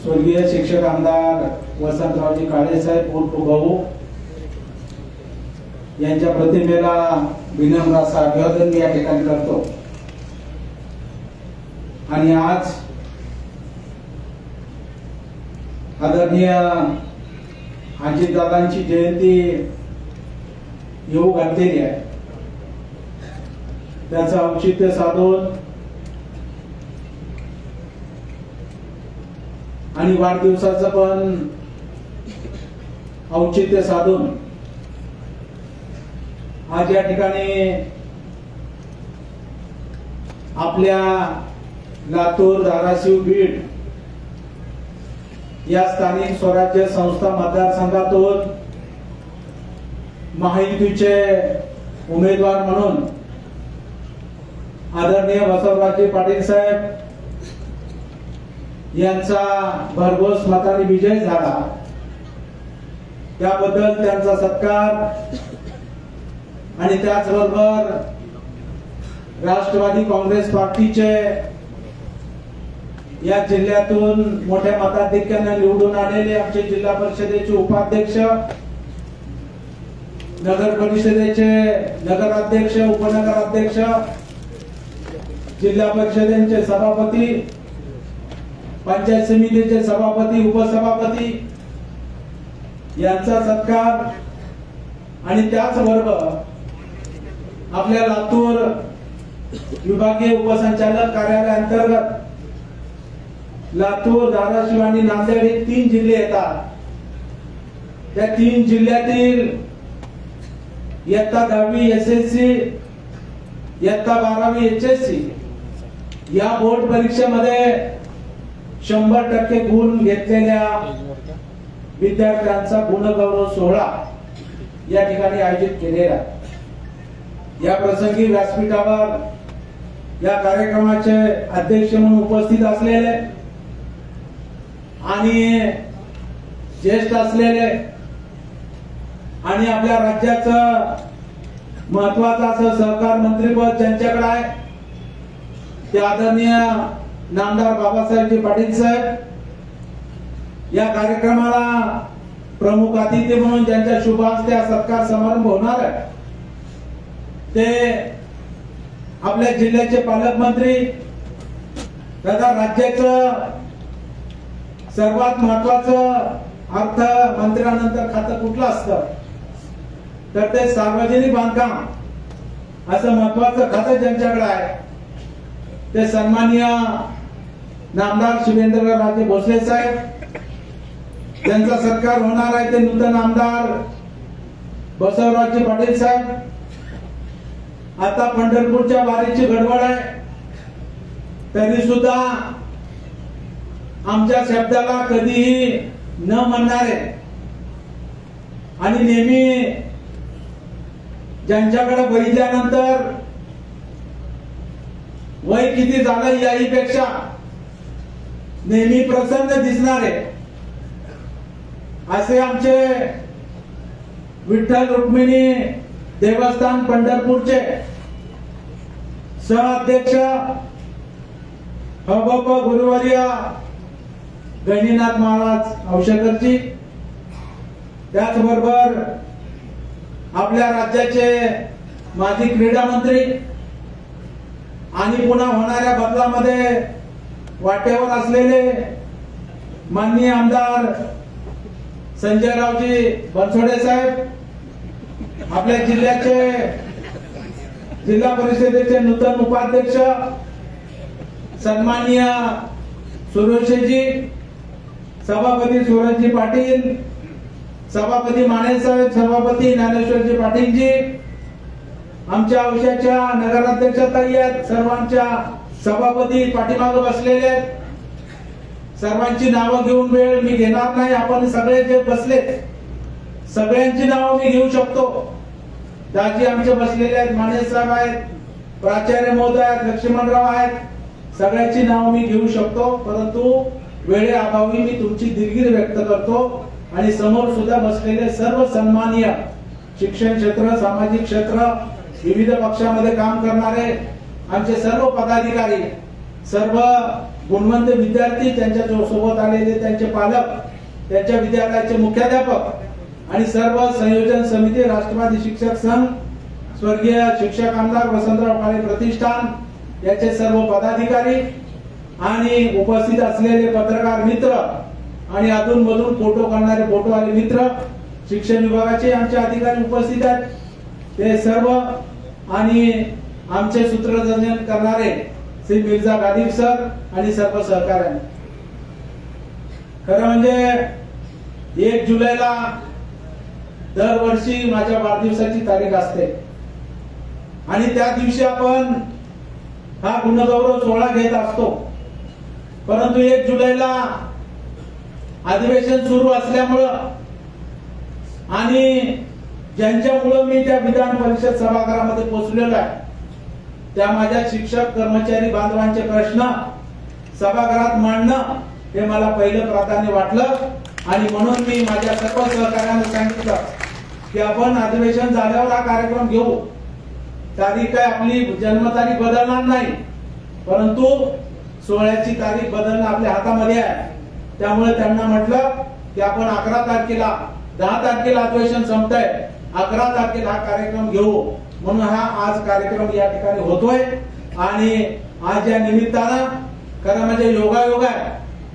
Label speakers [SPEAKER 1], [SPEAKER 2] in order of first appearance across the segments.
[SPEAKER 1] स्वर्गीय शिक्षक आमदार वसंतरावजी काळे साहेब उर्फ भाऊ यांच्या प्रतिमेला विनम्र असं अभिवादन मी या ठिकाणी करतो। आणि आज आदरणीय अजितदादांची जयंती येऊ घातलेली आहे। त्याचं औचित्य साधून आणि वाढदिवसाचं पण औचित्य साधून आज या ठिकाणी आपल्या लातूर, धाराशिव, बीड या स्थानिक स्वराज्य संस्था मतदारसंघातून महायुतीचे उमेदवार म्हणून आदरणीय वसंतरावजी पाटील साहेब यांचा भरघोस मताने विजय झाला। त्याबद्दल त्यांचा सत्कार आणि त्याचबरोबर राष्ट्रवादी काँग्रेस पार्टीचे या जिल्ह्यातून मोठ्या मताधिक्याने निवडून आलेले आमचे जिल्हा परिषदेचे उपाध्यक्ष, नगर परिषदेचे नगराध्यक्ष, उपनगराध्यक्ष, जिल्हा परिषदेचे सभापती, पंचायत समितीचे सभापती, उपसभापती यांचा सत्कार आणि त्याचबरोबर आपल्या लातूर विभागीय उपसंचालक कार्यालयाअंतर्गत लातूर, धाराशिव आणि नांदेड हे 3 जिल्हे येतात। त्या 3 जिल्ह्यातील इयत्ता 10वी SSC, इयत्ता 12वी HSC या बोर्ड परीक्षेमध्ये 100% गुण घेतलेल्या विद्यार्थ्यांचा गुणगौरव सोहळा या ठिकाणी आयोजित केलेला। या प्रसंगी व्यासपीठावर या कार्यक्रमाचे अध्यक्ष म्हणून उपस्थित असलेले आणि ज्येष्ठ असलेले आणि आपल्या राज्याचं महत्वाचं असं सहकार मंत्रीपद ज्यांच्याकडे आहे ते आदरणीय नामदार बाबासाहेबजी पाटील साहेब, या कार्यक्रमाला प्रमुख अतिथी म्हणून ज्यांच्या शुभ हस्ते सत्कार समारंभ होणार आहे ते आपल्या जिल्ह्याचे पालकमंत्री तथा राज्याचं सर्वात महत्वाचं अर्थ मंत्र्यानंतर खातं कुठलं असतं तर ते सार्वजनिक बांधकाम असं महत्वाचं खातं ज्यांच्याकडे आहे ते सन्माननीय नामदार शिवेंद्रराजे भोसले साहेब, त्यांचा सत्कार होणार आहे ते नूतन आमदार बसवराजजी पाटील साहेब। आता पंढरपूरच्या वारीची गडबड आहे तरी सुद्धा आमच्या शब्दाला कधीही न म्हणणारे आणि नेहमी ज्यांच्याकडे बघितल्यानंतर वय किती झालं याहीपेक्षा नेहमी प्रसन्न दिसणारे असे आमचे विठ्ठल रुक्मिणी देवस्थान पंढरपूरचे सहअध्यक्ष हबप गुरुवर्य गणिनाथ महाराज औषधरजी, त्याचबरोबर आपल्या राज्याचे माजी क्रीडा मंत्री आणि पुन्हा होणाऱ्या बदलामध्ये वाटेवर असलेले माननीय आमदार संजयरावजी बनसोडे साहेब, आपल्या जिल्ह्याचे जिल्हा परिषदेचे नूतन उपाध्यक्ष सन्माननीय सुरेशजी, सभापती सूरजजी पाटील, सभापती माने साहेब, सभापती ज्ञानेश्वरजी पाटीलजी, आमच्या औषधाच्या नगराध्यक्षताई आहेत, सर्वांच्या सभापती पाठीमागे बसलेले, सर्वांची नावं घेऊन वेळ मी घेणार नाही। आपण सगळे जे बसले सगळ्यांची नावं मी घेऊ शकतो। दाजी आमचे बसलेले आहेत, माने साहेब आहेत, प्राचार्य महोदय आहेत, लक्ष्मणराव आहेत, सगळ्यांची नावं मी घेऊ शकतो परंतु वेळेअभावी मी तुमची दिलगिरी व्यक्त करतो। आणि समोर सुद्धा बसलेले सर्व सन्माननीय शिक्षण क्षेत्र, सामाजिक क्षेत्र, विविध पक्षामध्ये काम करणारे आमचे सर्व पदाधिकारी सर्व गुणवंत विद्यार्थी, त्यांच्या सोबत आलेले त्यांचे पालक, त्यांच्या विद्यालयाचे मुख्याध्यापक आणि सर्व संयोजन समिती, राष्ट्रवादी शिक्षक संघ, स्वर्गीय शिक्षक आमदार वसंतराव काळे प्रतिष्ठान याचे सर्व पदाधिकारी आणि उपस्थित असलेले पत्रकार मित्र आणि अधूनमधून फोटो काढणारे फोटोवाले मित्र, शिक्षण विभागाचे आमचे अधिकारी उपस्थित आहेत ते सर्व, आणि आमचे सूत्रसंचालन करणारे श्री मिर्झा गालिब सर आणि सर्व सहकार्यांनी. खरं म्हणजे 1 जुलैला दरवर्षी माझ्या वाढदिवसाची तारीख असते आणि त्या दिवशी आपण हा गुणगौरव सोहळा घेत असतो. परंतु 1 जुलैला अधिवेशन सुरू असल्यामुळं आणि ज्यांच्यामुळे मी त्या विधान परिषद सभागृहामध्ये पोहोचलेलो आहे त्या माझ्या शिक्षक कर्मचारी बांधवांचे प्रश्न सभागृहात मांडणं हे मला पहिलं प्राधान्य वाटलं आणि म्हणून मी माझ्या सर्व सहकार्यांना सांगितलं की आपण अधिवेशन झाल्यावर हा कार्यक्रम घेऊ. तारीख काय आपली जन्मतारीख बदलणार नाही, परंतु सोहळ्याची तारीख बदलणं आपल्या हातामध्ये आहे. त्यामुळे त्यांना म्हटलं की आपण 11 तारखेला 10 तारखेला अधिवेशन संपतंय, 11 तारखेला हा कार्यक्रम घेऊ. म्हणून हा आज कार्यक्रम या ठिकाणी होतोय आणि आज या निमित्तानं खरं म्हणजे योगायोग आहे.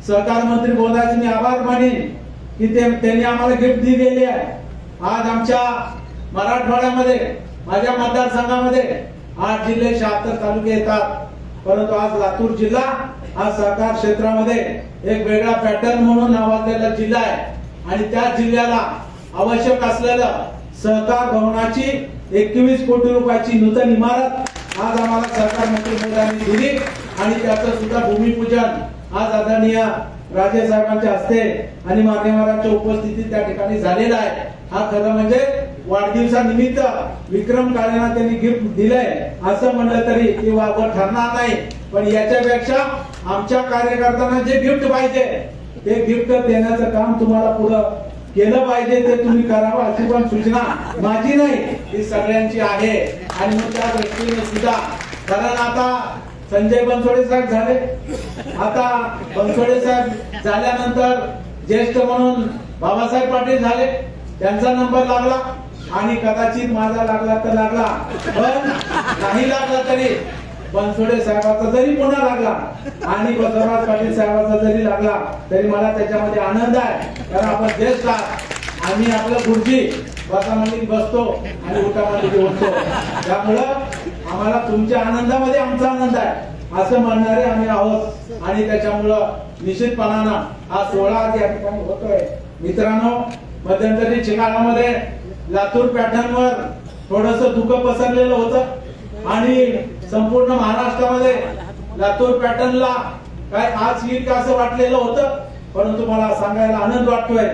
[SPEAKER 1] सहकार मंत्री बोलायचे मी आभार मानेन की त्यांनी आम्हाला गिफ्ट दिलेली आहे. आज आमच्या मराठवाड्यामध्ये माझ्या मतदारसंघामध्ये 8 जिल्हे 76 तालुके येतात, परंतु आज लातूर जिल्हा हा सहकार क्षेत्रामध्ये एक वेगळा पॅटर्न म्हणून नावाजलेला जिल्हा आहे आणि त्या जिल्ह्याला आवश्यक असलेलं सहकार भवनाची 21 कोटी रुपयाची नूतन इमारत आज आम्हाला सहकार मंत्री महोदयांनी दिली आणि त्याचं सुद्धा भूमिपूजन आज आदरणीय राजे साहेबांच्या हस्ते आणि मान्यवरांच्या उपस्थितीत त्या ठिकाणी झालेला आहे. हा खरं म्हणजे वाढदिवसानिमित्त विक्रम काळेंना त्यांनी गिफ्ट दिलंय असं म्हणलं तरी ती वावड ठरणार नाही. पण याच्यापेक्षा आमच्या कार्यकर्त्यांना जे गिफ्ट पाहिजे ते गिफ्ट देण्याचं काम तुम्हाला पुढं केलं पाहिजे, ते तुम्ही करावं अशी पण सूचना माझी नाही, ही सगळ्यांची आहे. आणि मग त्या दृष्टीने सुद्धा कारण आता संजय बनसोडे साहेब झाले, आता बनसोडे साहेब झाल्यानंतर ज्येष्ठ म्हणून बाबासाहेब पाटील झाले, त्यांचा नंबर लागला आणि कदाचित माझा लागला तर लागला, पण नाही लागला तरी बनसोडे साहेबाचा जरी पुन्हा लागला आणि बसवराज पाटील साहेबाचा जरी लागला तरी मला त्याच्यामध्ये आनंद आहे. कारण आपण ज्येष्ठ आहात, आम्ही आपलं गुरुजी बसामध्ये बसतो आणि उठामध्ये उठतो, त्यामुळं आम्हाला तुमच्या आनंदामध्ये आमचा आनंद आहे असं म्हणणारे आम्ही आहोत आणि त्याच्यामुळं निश्चितपणानं हा सोहळा या ठिकाणी होतोय. मित्रांनो, मध्यंतरीच्या काळामध्ये लातूर पॅटर्नवर थोडस दुःख पसरलेलं होतं आणि संपूर्ण महाराष्ट्रामध्ये लातूर पॅटर्नला काय आज येईल का असं वाटलेलं होतं. परंतु मला सांगायला आनंद वाटतोय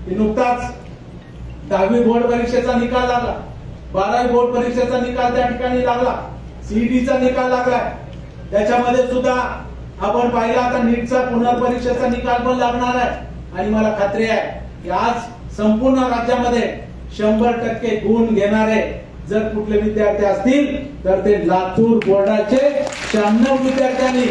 [SPEAKER 1] की नुकताच 10वी बोर्ड परीक्षेचा निकाल लागला, 12वी बोर्ड परीक्षेचा निकाल त्या ठिकाणी लागला, सीईटीचा निकाल लागलाय. त्याच्यामध्ये सुद्धा आपण पाहिलं आता नीटचा पुनर्परीक्षेचा निकाल पण लागणार आहे आणि मला खात्री आहे की आज संपूर्ण राज्यामध्ये 100% गुण घेणारे जर कुठले विद्यार्थी असतील तर ते लातूर बोर्डाचे 96 विद्यार्थ्यांनी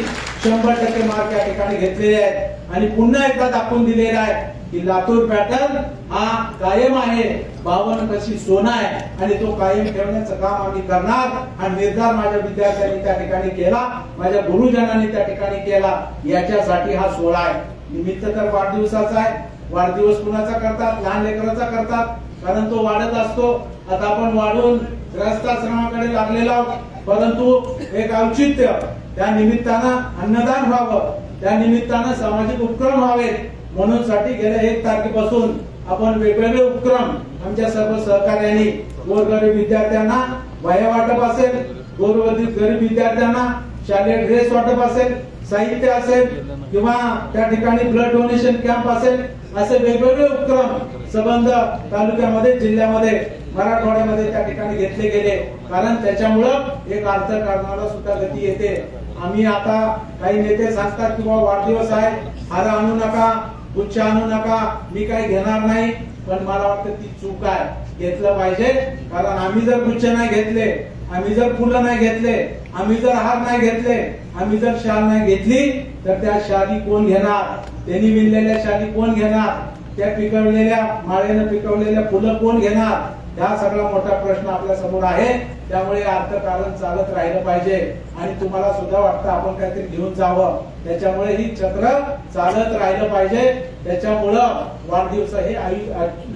[SPEAKER 1] 100% मार्क या ठिकाणी घेतलेले आहेत आणि पुन्हा एकदा दाखवून दिलेला आहे की लातूर पॅटर्न हा कायम आहे, 52 कशी सोना आहे आणि तो कायम ठेवण्याचं काम आम्ही करणार. हा निर्धार माझ्या विद्यार्थ्यांनी त्या ठिकाणी केला, माझ्या गुरुजनांनी त्या ठिकाणी केला. याच्यासाठी हा सोहळा आहे. निमित्त तर वाढदिवसाचा आहे. वाढदिवस कुणाचा करतात? लहान लेकराचा करतात, कारण तो वाढत असतो. आता आपण वाढून ग्रस्ताश्रमाकडे लागलेला आहोत, परंतु एक औचित्य त्या निमित्तानं अन्नदान व्हावं, त्या निमित्तानं सामाजिक उपक्रम व्हावेत म्हणून साठी गेल्या 1 तारखेपासून आपण वेगवेगळे उपक्रम आमच्या सर्व सहकार्यांनी गोरगरीब विद्यार्थ्यांना वह्या वाटप असेल, गरीब विद्यार्थ्यांना शालेय ड्रेस वाटप असेल, साहित्य असेल किंवा त्या ठिकाणी ब्लड डोनेशन कॅम्प असेल, असे वेगवेगळे उपक्रम संबंध तालुक्यामध्ये, जिल्ह्यामध्ये, मराठवाड्यामध्ये त्या ठिकाणी घेतले गेले. कारण त्याच्यामुळं एक अर्थकारणाला सुद्धा गती येते. आम्ही आता काही नेते सांगतात की बाबा वाढदिवस आहे, हार आणू नका, गुच्छ आणू नका, मी काही घेणार नाही, पण मला वाटतं ती चूक आहे. घेतलं पाहिजे, कारण आम्ही जर गुच्छ नाही घेतले, आम्ही जर फुलं नाही घेतले, आम्ही जर हार नाही घेतले आम्ही जर शाल नाही घेतली तर त्या शाली कोण घेणार, त्यांनी विणलेल्या शाली कोण घेणार, त्या पिकवलेल्या माळेनं पिकवलेल्या फुलं कोण घेणार, हा सगळा मोठा प्रश्न आपल्या समोर आहे. त्यामुळे अर्थकारण चालत राहिलं पाहिजे आणि तुम्हाला सुद्धा वाटतं आपण काहीतरी घेऊन जावं, त्याच्यामुळे ही चक्र चालत राहिलं पाहिजे. त्याच्यामुळं वाढदिवस हे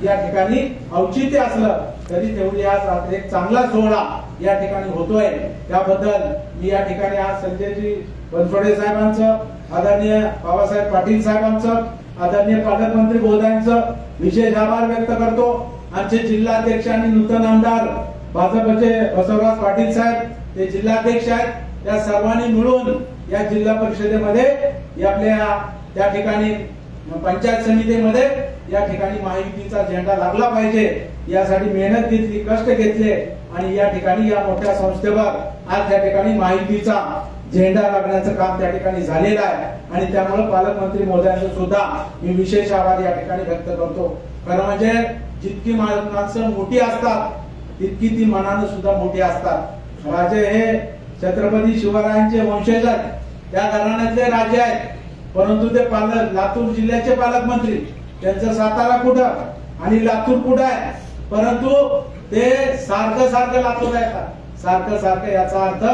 [SPEAKER 1] या ठिकाणी औचित्य असलं तरी तेवढी आज एक चांगला सोहळा या ठिकाणी होतोय. त्याबद्दल मी या ठिकाणी आज संजयजी बनसोडे साहेबांचं, आदरणीय बाबासाहेब पाटील साहेबांचं, आदरणीय पालकमंत्री महोदयांचं विशेष आभार व्यक्त करतो. आमचे जिल्हाध्यक्ष आणि नूतन आमदार भाजपचे बसवराज पाटील साहेब ते जिल्हाध्यक्ष आहेत. त्या सर्वांनी मिळून या जिल्हा परिषदेमध्ये आपल्या त्या ठिकाणी पंचायत समितीमध्ये या ठिकाणी महायुतीचा झेंडा लागला पाहिजे यासाठी मेहनत घेतली, कष्ट घेतले आणि या ठिकाणी या मोठ्या संस्थेवर आज त्या ठिकाणी महायुतीचा झेंडा लागण्याचं काम त्या ठिकाणी झालेलं आहे आणि त्यामुळे पालकमंत्री महोदयांचं सुद्धा मी विशेष आभार या ठिकाणी व्यक्त करतो. खरं म्हणजे जितकी माणसं मोठी असतात तितकी ती मनानं सुद्धा मोठी असतात. राजे हे छत्रपती शिवरायांचे वंशज आहेत, त्या घराण्यातले राजे आहेत, परंतु ते लातूर जिल्ह्याचे पालकमंत्री, त्यांचं सातारा कुठं आणि लातूर कुठं आहे, परंतु ते सारखं सारखं लातूर येतात. सारखं सारखं याचा अर्थ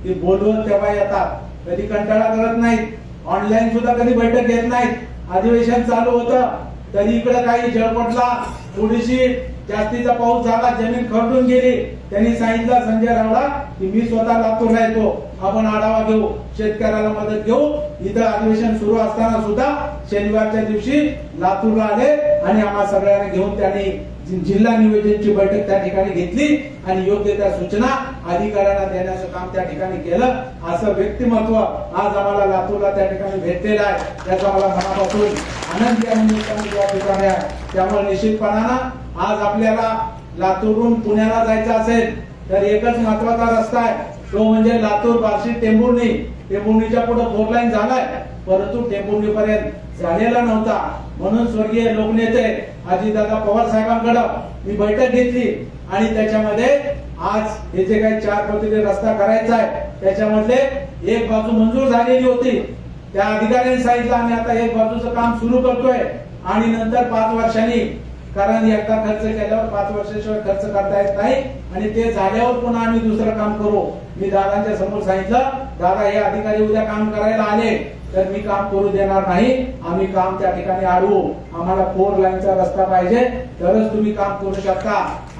[SPEAKER 1] ते बोलवत तेव्हा येतात, कधी कंटाळा करत नाहीत, ऑनलाईन सुद्धा कधी बैठक घेत नाहीत. अधिवेशन चालू होतं तरी इकडे काही जळपटला, थोडीशी जास्तीचा पाऊस झाला, जमीन खरडून गेली, त्यांनी सांगितलं संजय रावला की मी स्वतः लातूरला येतो, आपण आढावा घेऊ, शेतकऱ्याला मदत घेऊ. इथं अधिवेशन सुरू असताना सुद्धा शनिवारच्या दिवशी लातूरला आले आणि आम्हा सगळ्यांना घेऊन त्यांनी जिल्हा नियोजनची बैठक त्या ठिकाणी घेतली आणि योग्य त्या सूचना अधिकाऱ्यांना देण्याचं काम त्या ठिकाणी केलं. असं व्यक्तिमत्व आज आम्हाला लातूरला त्या ठिकाणी भेटलेलं आहे, त्याचा मला मनापासून आनंद या ठिकाणी आहे. त्यामुळे निश्चितपणानं आज आपल्याला लातूरहून पुण्याला जायचं असेल तर एकच महत्वाचा रस्ता आहे, तो म्हणजे लातूर बार्शी टेंभुर्णी. टेंभुर्णीच्या पुढे 4 लाईन झालाय, परंतु टेंभुर्णी पर्यंत झालेला नव्हता. म्हणून स्वर्गीय लोकनेते अजितदादा पवार साहेबांकडे मी बैठक घेतली आणि त्याच्यामध्ये आज हे जे काही 4 पदरी रस्ता करायचा आहे त्याच्यामधले एक बाजू मंजूर झालेली होती. त्या अधिकाऱ्यांनी सांगितलं आम्ही आता एक बाजूचं काम सुरू करतोय आणि नंतर 5 वर्षांनी, कारण एकदा खर्च केल्यावर 5 वर्षाशिवाय खर्च करता येत नाही आणि ते झाल्यावर पुन्हा आम्ही दुसरं काम करू. मी दादांच्या समोर सांगितलं, दादा हे अधिकारी उद्या काम करायला आले तर मी काम करू देणार नाही, आम्ही काम त्या ठिकाणी अडवू, आम्हाला 4 लाईनचा रस्ता पाहिजे तरच तुम्ही काम करू शकता.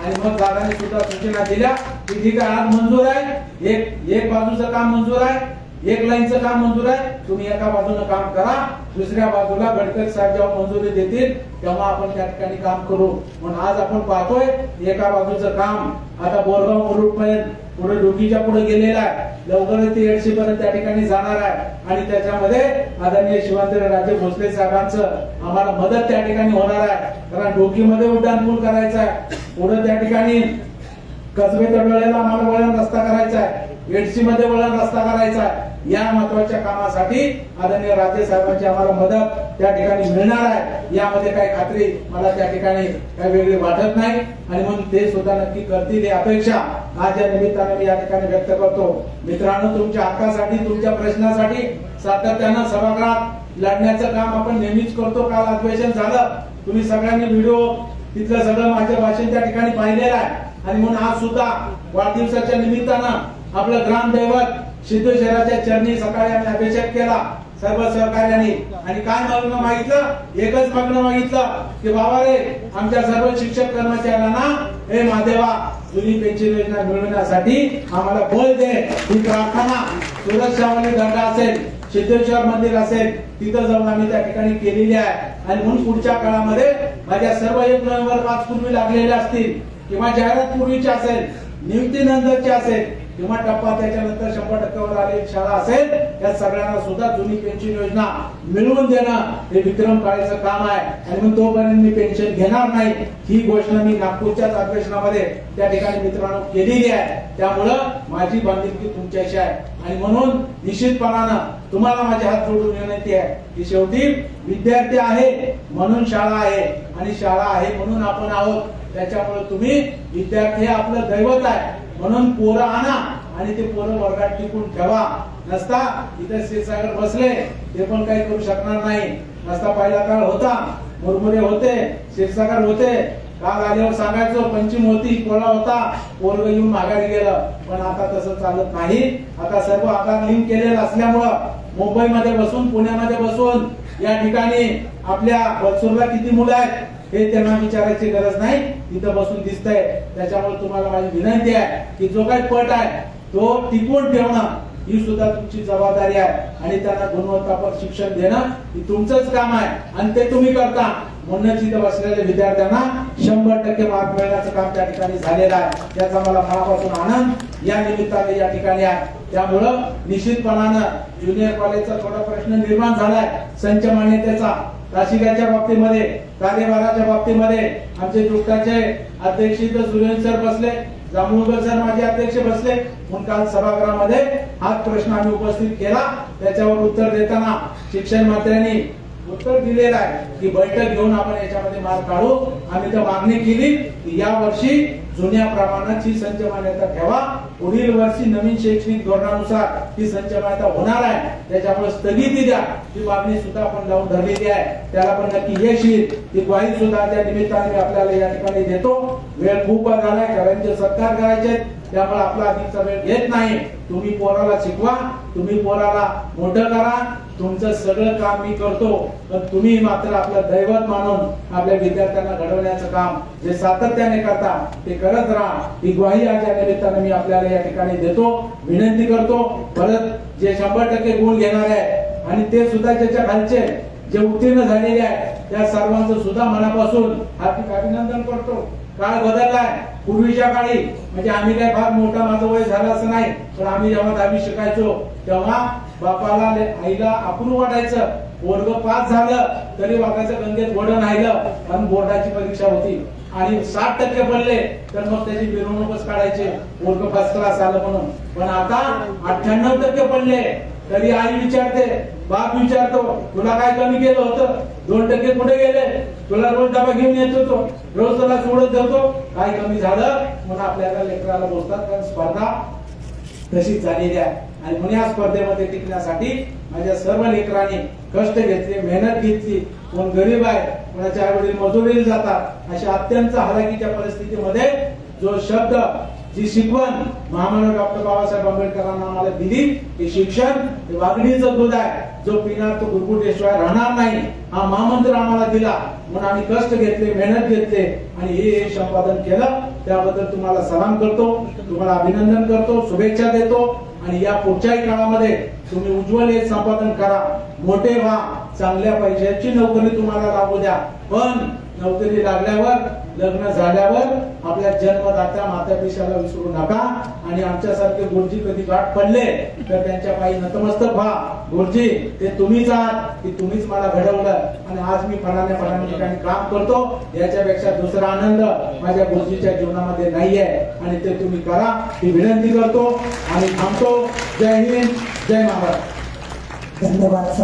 [SPEAKER 1] आणि मग दादांनी सुद्धा सूचना दिल्या की ठीक आहे आज मंजूर आहे, एक बाजूचं काम मंजूर आहे, 1 लाईनचं काम मंजूर आहे, तुम्ही एका बाजूने काम करा, दुसऱ्या बाजूला गडकरी साहेब जेव्हा मंजुरी देतील तेव्हा आपण त्या ठिकाणी काम करू. म्हणून आज आपण पाहतोय एका बाजूचं काम आता बोरगाव मुरुड पर्यंत पुढे डोकीच्या पुढे गेलेला आहे, लवकरच ते 800 पर्यंत त्या ठिकाणी जाणार आहे आणि त्याच्यामध्ये आदरणीय शिवाजीराजे भोसले साहेबांचं आम्हाला मदत त्या ठिकाणी होणार आहे. कारण डोकीमध्ये उड्डाणपूल करायचा आहे, पुढे त्या ठिकाणी कसबे तळवळ्याला आम्हाला वळण रस्ता करायचा आहे, 800 मध्ये वळण रस्ता करायचा आहे. या महत्वाच्या कामासाठी आदरणीय राजे साहेबांची आम्हाला मदत त्या ठिकाणी मिळणार आहे, यामध्ये काही खात्री मला त्या ठिकाणी काही वेगळी वाटत नाही आणि म्हणून ते सुद्धा नक्की करतील ही अपेक्षा आज या निमित्ताने मी या ठिकाणी व्यक्त करतो. मित्रांनो, तुमच्या हक्कासाठी, तुमच्या प्रश्नासाठी सातत्यानं सभागृहात लढण्याचं काम आपण नेहमीच करतो. काल अधिवेशन झालं, तुम्ही सगळ्यांनी व्हिडिओ तिथलं सगळं माझ्या भाषण त्या ठिकाणी पाहिलेलं आहे आणि म्हणून आज सुद्धा वाढदिवसाच्या निमित्तानं आपलं ग्रामदैवत सिद्धेश्वराच्या चरणी सकाळी आम्ही अभिषेक केला सर्व सहकार्यांनी आणि काय मागणं मागितलं, एकच मागणं मागितलं की बाबा रे आमच्या सर्व शिक्षक कर्मचाऱ्यांना हे महादेवा जुनी पेन्शन योजना मिळवण्यासाठी आम्हाला बळ दे ही प्रार्थना सुरक्षावाली दंड असेल, सिद्धेश्वर मंदिर असेल, तिथं जाऊन आम्ही त्या ठिकाणी केलेली आहे. आणि म्हणून पुढच्या काळामध्ये माझ्या सर्व 1 नोव्हेंबर 5 पूर्वी लागलेल्या असतील किंवा जाहिरात पूर्वीची असेल, नियुक्तीनंतरची असेल किंवा टप्पा त्याच्यानंतर 100% आलेली शाळा असेल, या सगळ्यांना सुद्धा जुनी पेन्शन योजना मिळवून देणं हे विक्रम काळेचं काम आहे. आणि मग तोपर्यंत मी पेन्शन घेणार नाही ही घोषणा मी नागपूरच्याच अधिवेशनामध्ये त्या ठिकाणी मित्रांनो केलेली आहे. त्यामुळं माझी बांधिलकी तुमच्याशी आहे आणि म्हणून निश्चितपणानं तुम्हाला माझ्या हात जोडून विनंती आहे की शेवटी विद्यार्थी आहे म्हणून शाळा आहे आणि शाळा आहे म्हणून आपण आहोत. त्याच्यामुळे तुम्ही विद्यार्थी आपलं दैवत आहे म्हणून पोरं आणा आणि ते पोरं वर्गात टिकून ठेवा. नसता इथे क्षीरसागर बसले ते पण काही करू शकणार नाही. नसता पहिला काळ होता, मुरमुरे होते, क्षीरसागर होते. काल आल्यावर सांगायचो पंचम होती, कोळा होता, पोरग येऊन माघारी गेलं. पण आता तसं चालत नाही. आता सर्व आधार लिंक केलेलं असल्यामुळं मुंबईमध्ये बसून, पुण्यामध्ये बसून, या ठिकाणी आपल्या वलसूरला किती मुलं आहेत हे त्यांना विचारायची गरज नाही, तिथं बसून दिसतंय. त्याच्यामुळे तुम्हाला माझी विनंती आहे की जो काही पट आहे तो टिकवून ठेवणं ही सुद्धा तुमची जबाबदारी आहे आणि त्यांना गुणवत्तापर शिक्षण देणं ही तुमचंच काम आहे आणि ते तुम्ही करता. म्हणूनच इथं बसलेल्या विद्यार्थ्यांना 100% मार्क मिळण्याचं काम त्या ठिकाणी झालेलं आहे. त्याचा मला मनापासून आनंद या निमित्ताने या ठिकाणी आहे. त्यामुळं निश्चितपणानं ज्युनियर कॉलेजचा थोडा प्रश्न निर्माण झालाय संच मान्यतेचा. तासिकाच्या बाबतीमध्ये, कार्यभाराच्या बाबतीमध्ये आमचे दुष्टाचे अध्यक्ष सुरेश सर बसले, जांभूळकर सर माझे अध्यक्ष बसले. म्हणून काल सभागृहामध्ये हाच प्रश्न आम्ही उपस्थित केला. त्याच्यावर उत्तर देताना शिक्षण मंत्र्यांनी उत्तर दिलेलं आहे की बैठक घेऊन आपण याच्यामध्ये मार्ग काढू. आम्ही तर मागणी केली की या वर्षी जुन्या प्रमाणाची संच मान्यता ठेवा. पुढील वर्षी नवीन शैक्षणिक धोरणानुसार ही संच मान्यता होणार आहे, त्याच्यामुळे स्थगिती द्या ही मागणी सुद्धा आपण लावून धरलेली आहे. त्याला पण नक्की यश येईल ही ग्वाही सुद्धा त्या निमित्ताने मी आपल्याला या ठिकाणी देतो. वेळ खूप झालाय, करांचे सत्कार करायचे, त्यामुळे आपला अधिकचा वेळ घेत नाही. तुम्ही पोराला शिकवा, तुम्ही पोराला मोठं करा, तुमचं सगळं काम मी करतो. पण तुम्ही मात्र आपलं दैवत मानून आपल्या विद्यार्थ्यांना घडवण्याचं काम जे सातत्याने करता ते करत राहा ही ग्वाही आज या निमित्ताने मी आपल्याला या ठिकाणी देतो. विनंती करतो परत जे 100% गुण घेणार आहे आणि ते सुद्धा ज्याच्या खालचे जे उत्तीर्ण झालेले आहेत त्या सर्वांचं सुद्धा मनापासून हार्दिक अभिनंदन करतो. काळ बदललाय. पूर्वीच्या काळी म्हणजे आम्ही काय फार मोठा माझं वय झालं असं नाही, पण आम्ही जेव्हा 10वी शिकायचो तेव्हा बापाला आईला आपण वाटायचं. वर्ग पास झालं तरी वागायचं गंगेत वडण राहिलं आणि बोर्डाची परीक्षा होती आणि 60% पडले तर मग त्याची मिरवणूकच काढायचे वर्ग फर्स्ट क्लास आलं म्हणून. पण आता 98% पडले तरी आई विचारते, बाप विचारतो तुला काय कमी केलं होतं, 2% कुठे गेले, तुला रोज डबा घेऊन येत होतो, रोज तुला सोडत जातो, काय कमी झालं म्हणून आपल्याला लेकराला बोलतात. कारण स्पर्धा तशीच झालेली आहे आणि म्हणून या स्पर्धेमध्ये टिकण्यासाठी माझ्या सर्व लेकरांनी कष्ट घेतले, मेहनत घेतली. कोण गरीब आहे, कोणाच्या आई वडील मजुरीला जातात, अशा अत्यंत हलाखीच्या परिस्थितीमध्ये जो शब्द, जी शिकवण महामानव डॉक्टर बाबासाहेब आंबेडकरांना आम्हाला दिली की शिक्षण हे वाघिणीचं दूध आहे, जो पिणार तो गुरगुटल्याशिवाय राहणार नाही, हा महामंत्र आम्हाला दिला. म्हणून आम्ही कष्ट घेतले, मेहनत घेतले आणि हे संपादन केलं. त्याबद्दल तुम्हाला सलाम करतो, तुम्हाला अभिनंदन करतो, शुभेच्छा देतो आणि या पुढच्याही काळामध्ये तुम्ही उज्ज्वल हे संपादन करा, मोठे व्हा, चांगल्या पैशाची नोकरी तुम्हाला लागू द्या. पण नोकरी लागल्यावर, लग्न झाल्यावर आपल्या जन्मदात्या माता पित्याला विसरू नका. आणि आमच्यासारखे गुरुजी कधी गाठ पडले तर त्यांच्या पायी नतमस्तक व्हा. गुरुजी ते तुम्हीच आहात, की तुम्हीच मला घडवलं आणि आज मी फलाण्या ठिकाणी काम करतो. याच्यापेक्षा दुसरा आनंद माझ्या गुरुजीच्या जीवनामध्ये नाहीये आणि ते तुम्ही करा ही विनंती करतो आणि थांबतो. जय हिंद, जय महाराष्ट्र.
[SPEAKER 2] धन्यवाद.